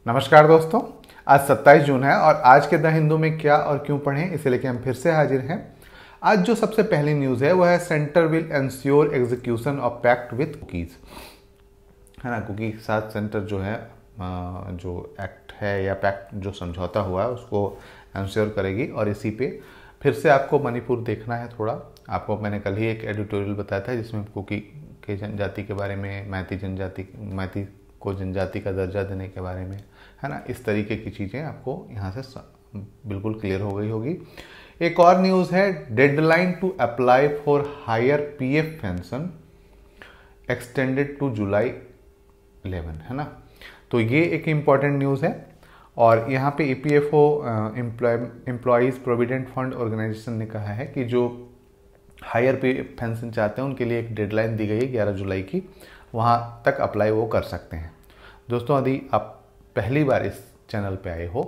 नमस्कार दोस्तों, आज 27 जून है और आज के द हिंदू में क्या और क्यों पढ़ें इसे लेके हम फिर से हाजिर हैं। आज जो सबसे पहली न्यूज़ है वह है centre will ensure execution of pact with cookies, है ना। कुकी के साथ सेंटर जो है जो एक्ट है या पैक्ट जो समझौता हुआ है उसको एंश्योर करेगी। और इसी पे फिर से आपको मणिपुर देखना है। थोड़ा आपको मैंने कल ही एक एडिटोरियल बताया था जिसमें कुकी के जनजाति के बारे में, मैती को जनजाति का दर्जा देने के बारे में, है ना, इस तरीके की चीज़ें आपको यहाँ से बिल्कुल क्लियर हो गई होगी। एक और न्यूज़ है, deadline to apply for higher PF pension extended to July 11, है ना। तो ये एक इम्पॉर्टेंट न्यूज़ है। और यहाँ पे EPFO employees provident fund organisation ने कहा है कि जो हायर पीएफ पेंशन चाहते हैं उनके लिए एक डेडलाइन दी गई है 11 जुलाई की, वहाँ तक अप्लाई वो कर सकते हैं। दोस्तों, यदि आप पहली बार इस चैनल पे आए हो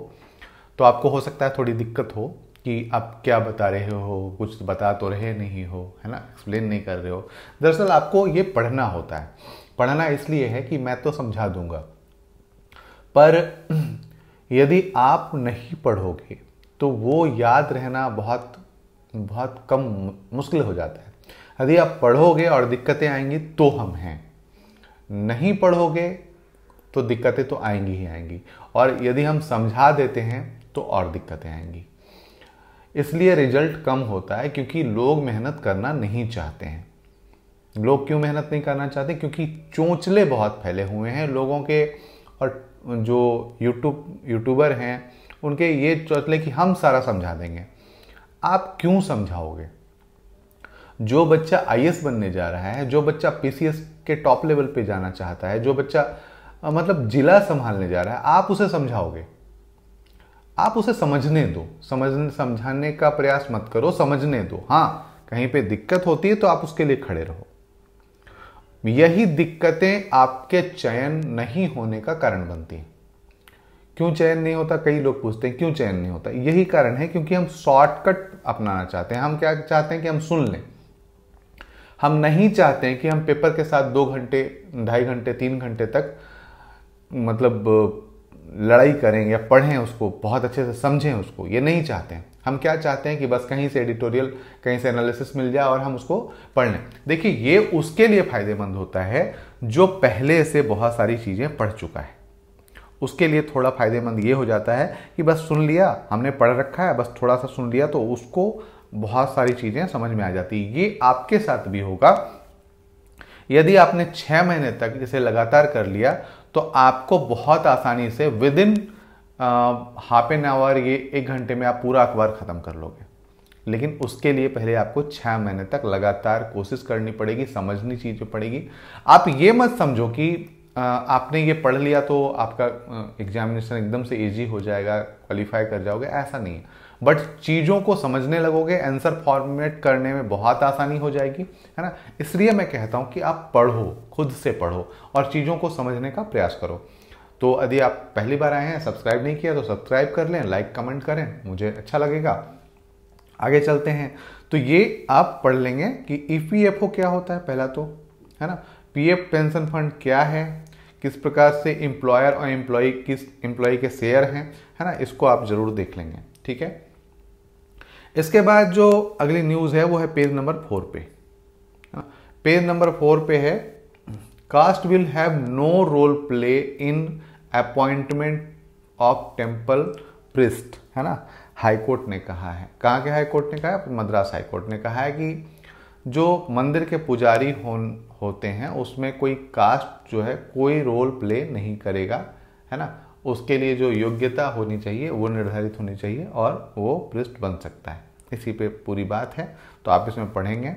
तो आपको हो सकता है थोड़ी दिक्कत हो कि आप क्या बता रहे हो, कुछ बता तो रहे नहीं हो, है ना, एक्सप्लेन नहीं कर रहे हो। दरअसल आपको ये पढ़ना होता है। पढ़ना इसलिए है कि मैं तो समझा दूंगा, पर यदि आप नहीं पढ़ोगे तो वो याद रहना बहुत बहुत कम मुश्किल हो जाता है। यदि आप पढ़ोगे और दिक्कतें आएंगी तो हम हैं, नहीं पढ़ोगे तो दिक्कतें तो आएंगी ही आएंगी, और यदि हम समझा देते हैं तो और दिक्कतें आएंगी। इसलिए रिजल्ट कम होता है क्योंकि लोग मेहनत करना नहीं चाहते हैं। लोग क्यों मेहनत नहीं करना चाहते? क्योंकि चोंचले बहुत फैले हुए हैं लोगों के, और जो यूट्यूबर हैं उनके ये चोंचले कि हम सारा समझा देंगे। आप क्यों समझाओगे? जो बच्चा आईएएस बनने जा रहा है, जो बच्चा पीसीएस के टॉप लेवल पे जाना चाहता है, जो बच्चा मतलब जिला संभालने जा रहा है, आप उसे समझाओगे? आप उसे समझने दो, समझाने का प्रयास मत करो, समझने दो। हाँ, कहीं पे दिक्कत होती है तो आप उसके लिए खड़े रहो। यही दिक्कतें आपके चयन नहीं होने का कारण बनती हैं। क्यों चयन नहीं होता? कई लोग पूछते हैं क्यों चयन नहीं होता। यही कारण है, क्योंकि हम शॉर्टकट अपनाना चाहते हैं। हम क्या चाहते हैं कि हम सुन लें। हम नहीं चाहते हैं कि हम पेपर के साथ 2 घंटे, 2.5 घंटे, 3 घंटे तक मतलब लड़ाई करें या पढ़ें उसको, बहुत अच्छे से समझें उसको। ये नहीं चाहते हैं। हम क्या चाहते हैं कि बस कहीं से एडिटोरियल, कहीं से एनालिसिस मिल जाए और हम उसको पढ़ लें। देखिए, ये उसके लिए फायदेमंद होता है जो पहले से बहुत सारी चीज़ें पढ़ चुका है। उसके लिए थोड़ा फायदेमंद ये हो जाता है कि बस सुन लिया, हमने पढ़ रखा है, बस थोड़ा सा सुन लिया तो उसको बहुत सारी चीज़ें समझ में आ जाती है। ये आपके साथ भी होगा। यदि आपने 6 महीने तक इसे लगातार कर लिया तो आपको बहुत आसानी से with in half an hour, ये 1 घंटे में आप पूरा अखबार खत्म कर लोगे। लेकिन उसके लिए पहले आपको 6 महीने तक लगातार कोशिश करनी पड़ेगी, समझनी चीज़ें पड़ेगी। आप ये मत समझो कि आपने ये पढ़ लिया तो आपका एग्जामिनेशन एकदम से इजी हो जाएगा, क्वालिफाई कर जाओगे, ऐसा नहीं है। बट चीज़ों को समझने लगोगे, आंसर फॉर्मेट करने में बहुत आसानी हो जाएगी, है ना। इसलिए मैं कहता हूँ कि आप पढ़ो, खुद से पढ़ो और चीज़ों को समझने का प्रयास करो। तो यदि आप पहली बार आए हैं, सब्सक्राइब नहीं किया तो सब्सक्राइब कर लें, लाइक कमेंट करें, मुझे अच्छा लगेगा। आगे चलते हैं। तो ये आप पढ़ लेंगे कि ईपीएफओ क्या होता है पहला तो, है ना। पीएफ पेंशन फंड क्या है, किस प्रकार से एम्प्लॉयर और एम्प्लॉय के शेयर हैं, है ना, इसको आप जरूर देख लेंगे, ठीक है। इसके बाद जो अगली न्यूज़ है वो है पेज नंबर 4 पे। पेज नंबर 4 पे है, caste will have no role play in appointment of temple priest, है ना। हाईकोर्ट ने कहा है, कहाँ के हाईकोर्ट ने कहा है? मद्रास हाईकोर्ट ने कहा है कि जो मंदिर के पुजारी होते हैं उसमें कोई कास्ट जो है कोई रोल प्ले नहीं करेगा, है ना। उसके लिए जो योग्यता होनी चाहिए वो निर्धारित होनी चाहिए और वो प्रिस्ट बन सकता है। इसी पे पूरी बात है, तो आप इसमें पढ़ेंगे,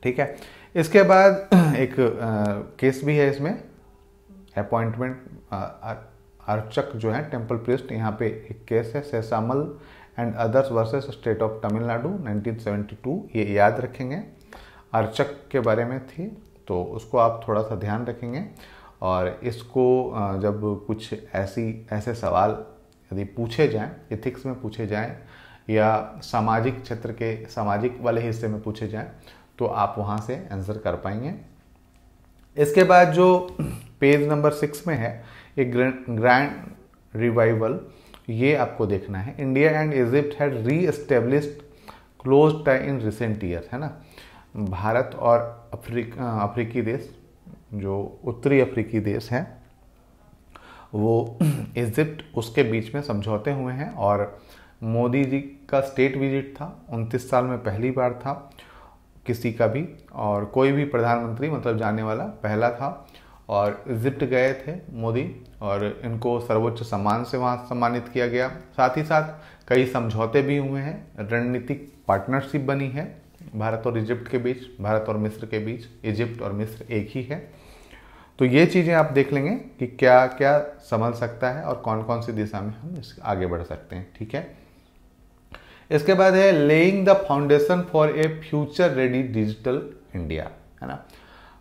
ठीक है। इसके बाद एक केस भी है इसमें, अपॉइंटमेंट अर्चक जो है टेम्पल प्रिस्ट, यहाँ पे एक केस है, Seshammal and others versus state of Tamil Nadu 1972। ये याद रखेंगे, अर्चक के बारे में थी, तो उसको आप थोड़ा सा ध्यान रखेंगे। और इसको जब कुछ ऐसे सवाल यदि पूछे जाएं, एथिक्स में पूछे जाएं या सामाजिक क्षेत्र के सामाजिक वाले हिस्से में पूछे जाएं, तो आप वहाँ से आंसर कर पाएंगे। इसके बाद जो पेज नंबर 6 में है, एक ग्रैंड रिवाइवल, ये आपको देखना है। इंडिया एंड इजिप्ट हैड री established close tie in recent year, है ना। भारत और अफ्रीकी देश, जो उत्तरी अफ्रीकी देश हैं, वो इजिप्ट, उसके बीच में समझौते हुए हैं। और मोदी जी का स्टेट विजिट था, 29 साल में पहली बार था किसी का भी, और कोई भी प्रधानमंत्री मतलब जाने वाला पहला था। और इजिप्ट गए थे मोदी, और इनको सर्वोच्च सम्मान से वहाँ सम्मानित किया गया। साथ ही साथ कई समझौते भी हुए हैं, रणनीतिक पार्टनरशिप बनी है भारत और इजिप्ट के बीच, भारत और मिस्र के बीच। इजिप्ट और मिस्र एक ही है। तो ये चीज़ें आप देख लेंगे कि क्या क्या संभल सकता है और कौन कौन सी दिशा में हम आगे बढ़ सकते हैं, ठीक है। इसके बाद है laying the foundation for a future ready digital India, है ना।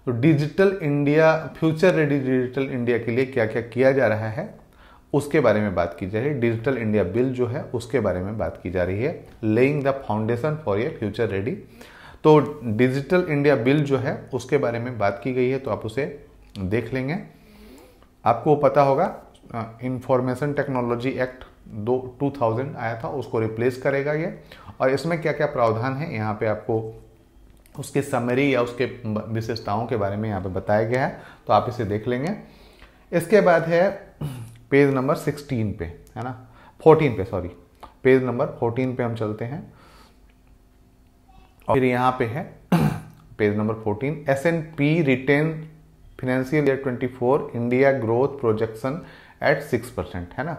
तो digital India, future ready digital India के लिए क्या क्या किया जा रहा है उसके बारे में बात की जा रही है। डिजिटल इंडिया बिल जो है उसके बारे में बात की जा रही है, laying the foundation for a future ready. तो डिजिटल इंडिया बिल जो है उसके बारे में बात की गई है, तो आप उसे देख लेंगे। आपको पता होगा इंफॉर्मेशन टेक्नोलॉजी एक्ट 2000 आया था, उसको रिप्लेस करेगा ये। और इसमें क्या क्या प्रावधान है यहाँ पे आपको उसके समरी या उसके विशेषताओं के बारे में यहाँ पे बताया गया है, तो आप इसे देख लेंगे। इसके बाद है पेज नंबर 16 पे, है ना, 14 पे, सॉरी, पेज नंबर 14 पे हम चलते हैं। और फिर यहाँ पे है page number 14, S&P retain financial year 24 India growth projection at 6%, है ना।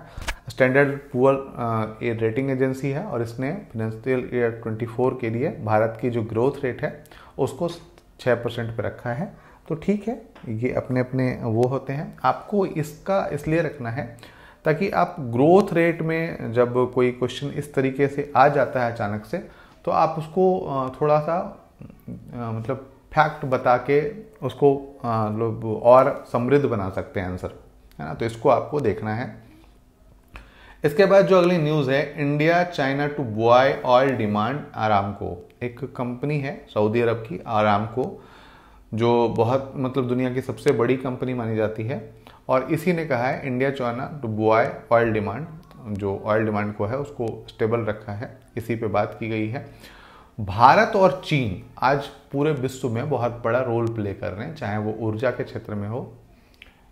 स्टैंडर्ड पुअर ये रेटिंग एजेंसी है, और इसने फाइनेंशियल ईयर 24 के लिए भारत की जो ग्रोथ रेट है उसको 6% पे रखा है। तो ठीक है, ये अपने अपने वो होते हैं। आपको इसका इसलिए रखना है ताकि आप ग्रोथ रेट में जब कोई क्वेश्चन इस तरीके से आ जाता है अचानक से, तो आप उसको थोड़ा सा मतलब फैक्ट बता के उसको और समृद्ध बना सकते हैं आंसर, है ना। तो इसको आपको देखना है। इसके बाद जो अगली न्यूज़ है, India China to buy oil demand Aramco. एक कंपनी है सऊदी अरब की आरामको, जो बहुत मतलब दुनिया की सबसे बड़ी कंपनी मानी जाती है, और इसी ने कहा है India China to buy oil demand, जो ऑयल डिमांड को है उसको स्टेबल रखा है, इसी पे बात की गई है। भारत और चीन आज पूरे विश्व में बहुत बड़ा रोल प्ले कर रहे हैं, चाहे वो ऊर्जा के क्षेत्र में हो,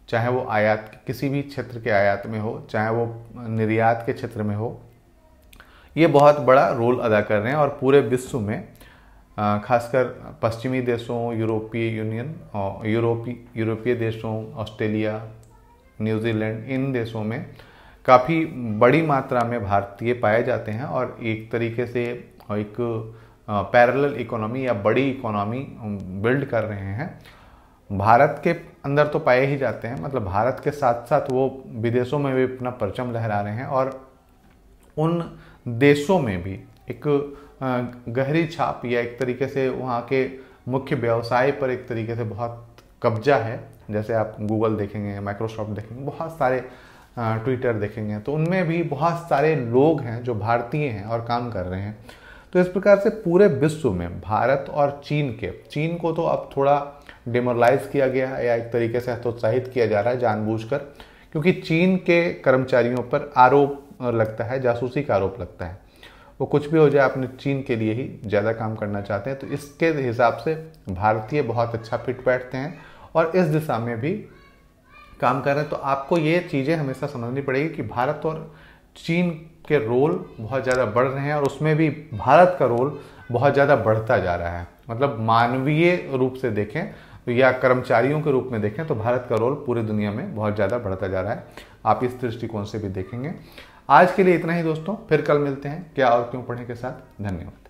चाहे वो आयात किसी भी क्षेत्र के आयात में हो, चाहे वो निर्यात के क्षेत्र में हो, ये बहुत बड़ा रोल अदा कर रहे हैं। और पूरे विश्व में खासकर पश्चिमी देशों, यूरोपीय यूनियन और यूरोपीय देशों, ऑस्ट्रेलिया, न्यूजीलैंड, इन देशों में काफ़ी बड़ी मात्रा में भारतीय पाए जाते हैं, और एक तरीके से एक पैरेलल इकोनॉमी या बड़ी इकोनॉमी बिल्ड कर रहे हैं। भारत के अंदर तो पाए ही जाते हैं, मतलब भारत के साथ साथ वो विदेशों में भी अपना परचम लहरा रहे हैं, और उन देशों में भी एक गहरी छाप या एक तरीके से वहाँ के मुख्य व्यवसाय पर एक तरीके से बहुत कब्जा है। जैसे आप गूगल देखेंगे, माइक्रोसॉफ्ट देखेंगे, बहुत सारे ट्विटर देखेंगे, तो उनमें भी बहुत सारे लोग हैं जो भारतीय हैं और काम कर रहे हैं। तो इस प्रकार से पूरे विश्व में भारत और चीन को तो अब थोड़ा डिमोरलाइज किया गया है, या एक तरीके से हतोत्साहित किया जा रहा है जानबूझकर, क्योंकि चीन के कर्मचारियों पर आरोप लगता है, जासूसी का आरोप लगता है। वो कुछ भी हो जाए, अपने चीन के लिए ही ज़्यादा काम करना चाहते हैं। तो इसके हिसाब से भारतीय बहुत अच्छा फिट बैठते हैं और इस दिशा में भी काम कर रहे हैं। तो आपको ये चीज़ें हमेशा समझनी पड़ेगी कि भारत और चीन के रोल बहुत ज़्यादा बढ़ रहे हैं, और उसमें भी भारत का रोल बहुत ज़्यादा बढ़ता जा रहा है। मतलब मानवीय रूप से देखें या कर्मचारियों के रूप में देखें तो भारत का रोल पूरी दुनिया में बहुत ज़्यादा बढ़ता जा रहा है। आप इस दृष्टिकोण से भी देखेंगे। आज के लिए इतना ही दोस्तों, फिर कल मिलते हैं क्या और क्यों पढ़ने के साथ। धन्यवाद।